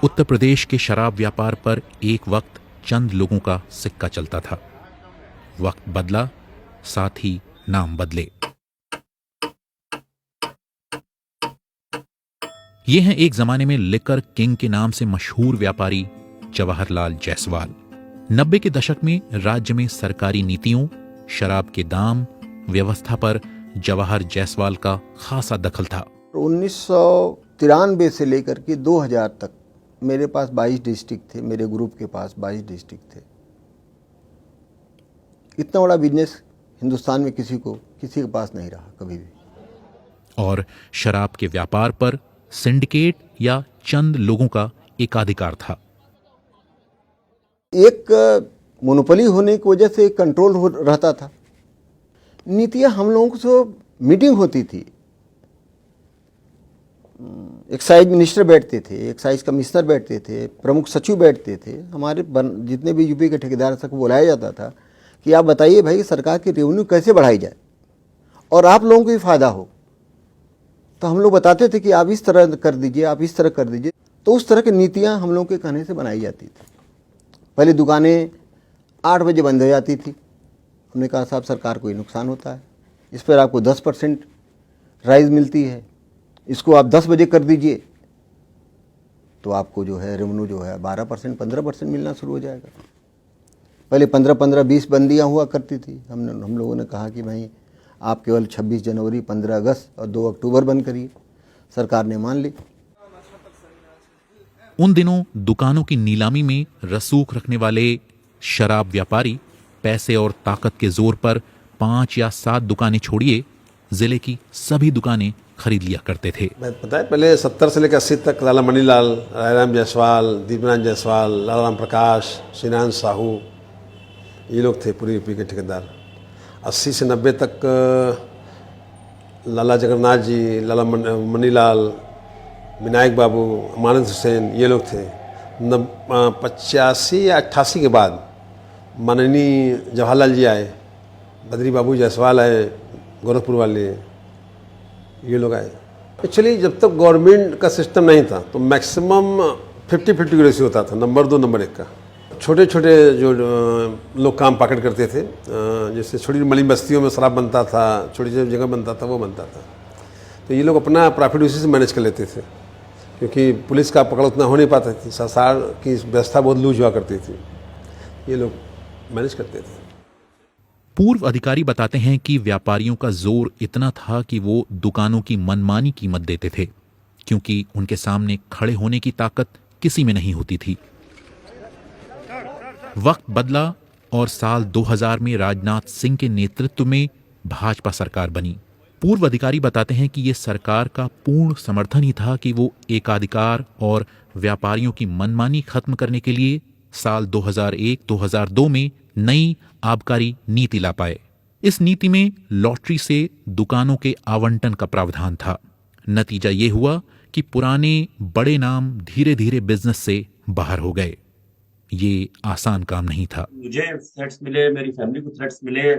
उत्तर प्रदेश के शराब व्यापार पर एक वक्त चंद लोगों का सिक्का चलता था। वक्त बदला, साथ ही नाम बदले। ये हैं एक जमाने में लिकर किंग के नाम से मशहूर व्यापारी जवाहरलाल जायसवाल। 90 के दशक में राज्य में सरकारी नीतियों, शराब के दाम, व्यवस्था पर जवाहर जायसवाल का खासा दखल था। 1993 से लेकर के 2000 तक मेरे पास 22 डिस्ट्रिक्ट थे, मेरे ग्रुप के पास 22 डिस्ट्रिक्ट थे। इतना बड़ा बिजनेस हिंदुस्तान में किसी के पास नहीं रहा कभी भी। और शराब के व्यापार पर सिंडिकेट या चंद लोगों का एकाधिकार था। एक मोनोपोली होने की वजह से कंट्रोल रहता था। नीतियां हम लोगों से मीटिंग होती थी, एक्साइज मिनिस्टर बैठते थे, एक्साइज कमिश्नर बैठते थे, प्रमुख सचिव बैठते थे। हमारे जितने भी यूपी के ठेकेदार सबको बुलाया जाता था कि आप बताइए भाई सरकार की रेवेन्यू कैसे बढ़ाई जाए और आप लोगों को भी फायदा हो। तो हम लोग बताते थे कि आप इस तरह कर दीजिए, आप इस तरह कर दीजिए। तो उस तरह की नीतियां हम लोगों के कहने से बनाई जाती थी। पहले दुकानें 8 बजे बंद हो जाती थी। हमने कहा साहब सरकार को ही नुकसान होता है, इस पर आपको 10% राइज मिलती है, इसको आप 10 बजे कर दीजिए तो आपको जो है रेवेन्यू जो है 12% 15% मिलना शुरू हो जाएगा। पहले 15-15-20 बंदियां हुआ करती थी। हम लोगों ने कहा कि भाई आप केवल 26 जनवरी, 15 अगस्त और 2 अक्टूबर बंद करिए। सरकार ने मान ली। उन दिनों दुकानों की नीलामी में रसूख रखने वाले शराब व्यापारी पैसे और ताकत के जोर पर 5 या 7 दुकानें छोड़िए, जिले की सभी दुकानें खरीद लिया करते थे। पता है पहले 70 से लेकर 80 तक लाला मणिलाल, रायराम जायसवाल, दीपनाथ जायसवाल, लालाराम प्रकाश, श्रीनारायण साहू, ये लोग थे पूरी यूपी के ठेकेदार। 80 से 90 तक लाला जगन्नाथ जी, लाला मणिलाल, विनायक बाबू, अमानत हुसैन, ये लोग थे। 85 या 88 के बाद माननीय जवाहरलाल जी आए, बद्री बाबू जायसवाल आए, गोरखपुर वाले, ये लोग आए। एक्चुअली जब तक गवर्नमेंट का सिस्टम नहीं था तो मैक्सिमम 50-50 का रेशियो होता था, नंबर 2 नंबर 1 का। छोटे छोटे जो लोग काम पकड़ करते थे, जैसे छोटी मली बस्तियों में शराब बनता था, छोटी छोटी जगह बनता था, वो बनता था। तो ये लोग अपना प्रॉफिट उसी से मैनेज कर लेते थे, क्योंकि पुलिस का पकड़ उतना हो नहीं पाता थी। सरकार की व्यवस्था बहुत लूज हुआ करती थी, ये लोग मैनेज करते थे। पूर्व अधिकारी बताते हैं कि व्यापारियों का जोर इतना था कि वो दुकानों की मनमानी कीमत देते थे, क्योंकि उनके सामने खड़े होने की ताकत किसी में नहीं होती थी। वक्त बदला और साल 2000 में राजनाथ सिंह के नेतृत्व में भाजपा सरकार बनी। पूर्व अधिकारी बताते हैं कि यह सरकार का पूर्ण समर्थन ही था कि वो एकाधिकार और व्यापारियों की मनमानी खत्म करने के लिए साल 2001-2002 में नई आबकारी नीति ला पाए। इस नीति में लॉटरी से दुकानों के आवंटन का प्रावधान था। नतीजा ये हुआ कि पुराने बड़े नाम धीरे धीरे बिजनेस से बाहर हो गए। ये आसान काम नहीं था। मुझे थ्रेट्स मिले, मेरी फैमिली को थ्रेट्स मिले।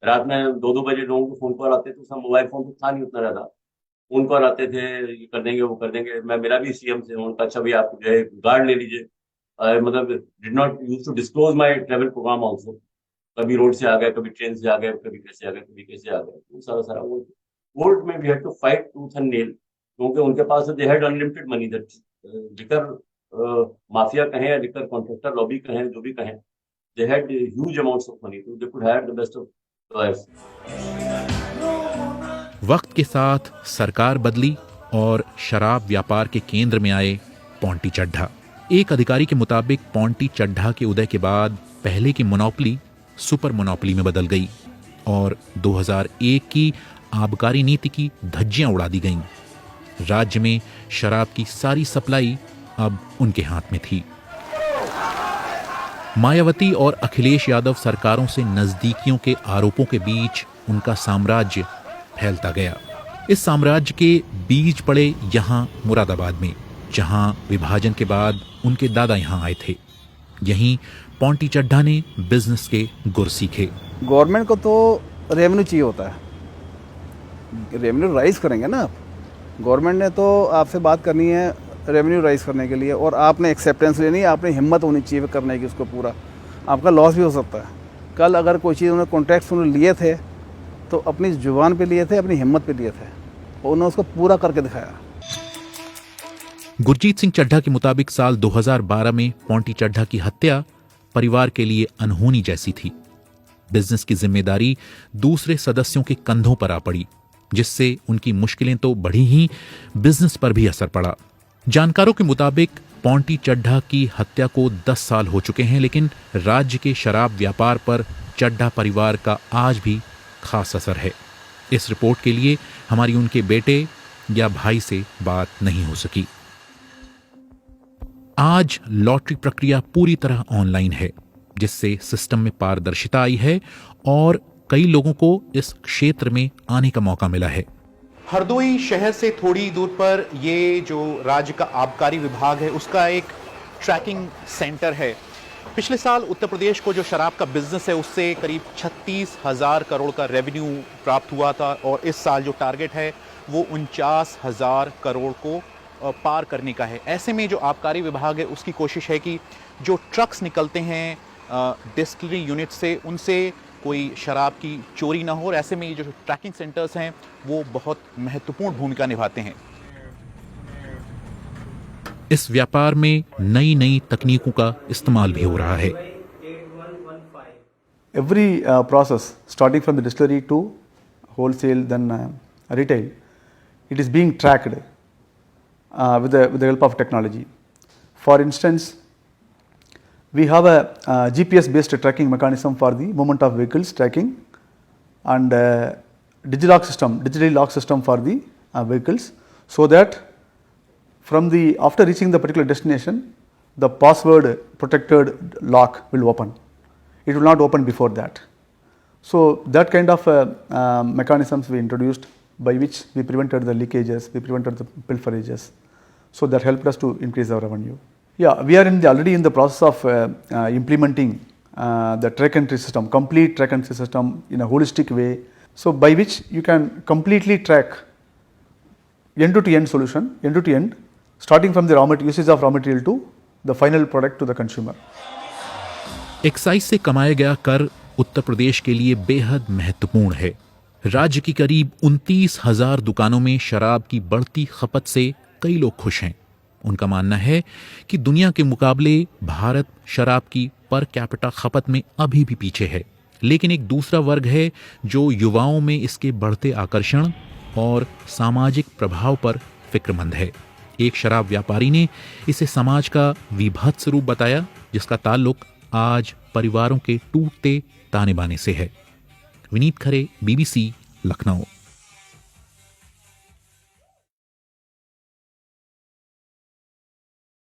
रात में 2-2 बजे लोगों को फोन कॉल आते थे। उसमें मोबाइल फोन तो था नहीं उतना ज्यादा। फोन कॉल आते थे, ये कर देंगे, वो कर देंगे। मेरा भी सीएम से उनका अच्छा भी आप जो है गार्ड ले लीजिए। मतलब did not use to disclose my travel program also. कभी रोड से आ गए, कभी ट्रेन से आ गए, कभी कैसे आ गए, कभी कैसे आ गए। वो सारा वो कोर्ट में we had to fight tooth and nail, क्योंकि उनके पास they had unlimited money. That liquor mafia कहें या लिकर कॉन्ट्रैक्टर लॉबी कहें, जो भी कहें, they had huge amounts of money, so they could have the best of life. वक्त के साथ सरकार बदली और शराब व्यापार के केंद्र में आए पॉन्टी चड्ढा। एक अधिकारी के मुताबिक पॉन्टी चड्ढा के उदय के बाद पहले की मोनोपोली सुपर मोनोपोली में बदल गई और 2001 की आबकारी नीति की धज्जियां उड़ा दी गईं। राज्य में शराब की सारी सप्लाई अब उनके हाथ में थी। मायावती और अखिलेश यादव सरकारों से नजदीकियों के आरोपों के बीच उनका साम्राज्य फैलता गया। इस साम्राज्य के बीज पड़े यहां मुरादाबाद में, जहां विभाजन के बाद उनके दादा यहां आए थे। यहीं पॉन्टी चड्ढा ने बिजनेस के गुर सीखे। गवर्नमेंट को तो रेवेन्यू चाहिए होता है, रेवेन्यू राइज करेंगे ना आप। गवर्नमेंट ने तो आपसे बात करनी है रेवेन्यू राइज करने के लिए, और आपने एक्सेप्टेंस लेनी है, आपने हिम्मत होनी चाहिए करने की उसको पूरा। आपका लॉस भी हो सकता है। कल अगर कोई चीज़ उन्होंने कॉन्ट्रैक्ट्स उन्होंने लिए थे तो अपनी जुबान पे लिए थे, अपनी हिम्मत पे लिए थे, और उन्होंने उसको पूरा करके दिखाया। गुरजीत सिंह चड्ढा के मुताबिक साल 2012 में पोंटी चड्ढा की हत्या परिवार के लिए अनहोनी जैसी थी। बिजनेस की जिम्मेदारी दूसरे सदस्यों के कंधों पर आ पड़ी, जिससे उनकी मुश्किलें तो बढ़ी ही, बिजनेस पर भी असर पड़ा। जानकारों के मुताबिक पोंटी चड्ढा की हत्या को 10 साल हो चुके हैं, लेकिन राज्य के शराब व्यापार पर चड्ढा परिवार का आज भी खास असर है। इस रिपोर्ट के लिए हमारी उनके बेटे या भाई से बात नहीं हो सकी। आज लॉटरी प्रक्रिया पूरी तरह ऑनलाइन है, जिससे सिस्टम में पारदर्शिता आई है और कई लोगों को इस क्षेत्र में आने का मौका मिला है। हरदोई शहर से थोड़ी दूर पर ये जो राज्य का आबकारी विभाग है उसका एक ट्रैकिंग सेंटर है। पिछले साल उत्तर प्रदेश को जो शराब का बिजनेस है उससे करीब 36,000 करोड़ का रेवेन्यू प्राप्त हुआ था, और इस साल जो टारगेट है वो 49,000 करोड़ को पार करने का है। ऐसे में जो आबकारी विभाग है उसकी कोशिश है कि जो ट्रक्स निकलते हैं डिस्टिलरी यूनिट से, उनसे कोई शराब की चोरी ना हो, और ऐसे में ये जो ट्रैकिंग सेंटर्स हैं वो बहुत महत्वपूर्ण भूमिका निभाते हैं। इस व्यापार में नई नई तकनीकों का इस्तेमाल भी हो रहा है। Every process, starting from the distillery to wholesale, then retail, it is being tracked with the help of technology. For instance, we have a GPS-based tracking mechanism for the movement of vehicles tracking, and digitally lock system for the vehicles, so that after reaching the particular destination, the password protected lock will open. It will not open before that. So that kind of mechanisms we introduced, by which we prevented the leakages, we prevented the pilferages. So that helped us to increase our revenue. Yeah, we are already in the process of implementing the track and trace system, complete track and trace system in a holistic way. So by which you can completely track end-to-end solution, end-to-end, starting from the usage of raw material to the final product to the consumer. Excise से कमाया गया कर उत्तर प्रदेश के लिए बेहद महत्वपूर्ण है। राज्य की करीब 29,000 दुकानों में शराब की बढ़ती खपत से कई लोग खुश हैं। उनका मानना है कि दुनिया के मुकाबले भारत शराब की पर कैपिटा खपत में अभी भी पीछे है, लेकिन एक दूसरा वर्ग है जो युवाओं में इसके बढ़ते आकर्षण और सामाजिक प्रभाव पर फिक्रमंद है। एक शराब व्यापारी ने इसे समाज का विभत्स रूप बताया, जिसका ताल्लुक आज परिवारों के टूटते ताने बाने से है। विनीत खरे, BBC, लखनऊ।